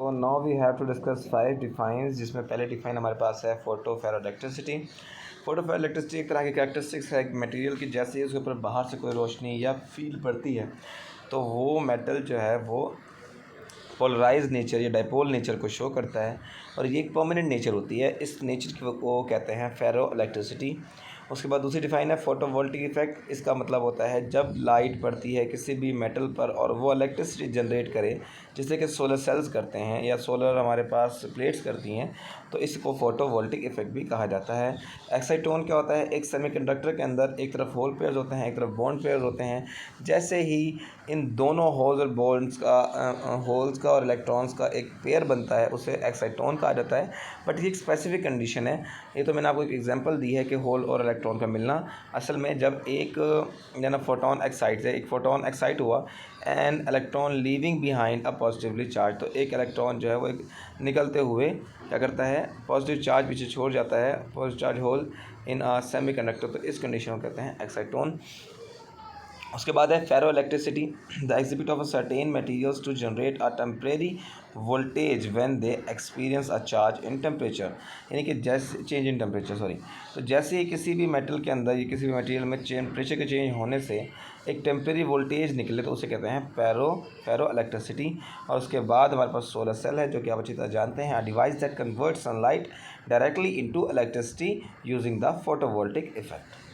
तो now we have to discuss 5 defines, जिसमें पहले डिफाइन हमारे पास है फोटो फेरोइलेक्ट्रिसिटी। फोटो फेरोइलेक्ट्रिसिटी एक तरह की कैरेक्टरिस्टिक्स है एक मटेरियल की, जैसे ही उसके ऊपर बाहर से कोई रोशनी या फील्ड पड़ती है तो वो मेटल जो है वो पोलराइज नेचर या डाइपोल नेचर को शो करता है, और ये एक परमानेंट नेचर होती है। इस नेचर को कहते हैं फेरोइलेक्ट्रिसिटी। उसके बाद दूसरी डिफाइन है फोटोवोल्टिक इफेक्ट। इसका मतलब होता है जब लाइट पड़ती है किसी भी मेटल पर और वो इलेक्ट्रिसिटी जनरेट करे, जैसे कि सोलर सेल्स करते हैं या सोलर हमारे पास प्लेट्स करती हैं, तो इसको फोटोवोल्टिक इफेक्ट भी कहा जाता है। एक्साइटोन क्या होता है? एक सेमीकंडक्टर के अंदर एक तरफ होल पेयर्स होते हैं, एक तरफ बॉन्ड पेयर्स होते हैं। जैसे ही इन दोनों होल्स और बॉन्ड्स का होल्स का और इलेक्ट्रॉन्स का एक पेयर बनता है, उसे एक्साइटोन कहा जाता है। बट ये एक स्पेसिफिक कंडीशन है। ये तो मैंने आपको एक एग्जांपल दी है कि होल और इलेक्ट्रॉन का मिलना। असल में जब एक ना फोटोन एक्साइट है, एक फोटोन एक्साइट हुआ and electron leaving behind a positively charge, तो एक इलेक्ट्रॉन जो है वो एक निकलते हुए क्या करता है, पॉजिटिव चार्ज पीछे छोड़ जाता है, positive charge hole in a semiconductor. तो इस कंडीशन को कहते हैं एक्साइटोन। उसके बाद है ferro electricity, the exhibit of a certain materials to generate a temporary voltage when they experience a charge in temperature, यानी कि जैसे चेंज इन टेम्परेचर तो जैसे ही किसी भी मेटल के अंदर या किसी भी मटेरियल में टेम्परेचर के चेंज होने से एक टेम्परेरी वोल्टेज निकले, तो उसे कहते हैं फेरो इलेक्ट्रिसिटी। और उसके बाद हमारे पास सोलर सेल है, जो कि आप अच्छी तरह जानते हैं, a device that convert sunlight directly into electricity using the photovoltaic effect.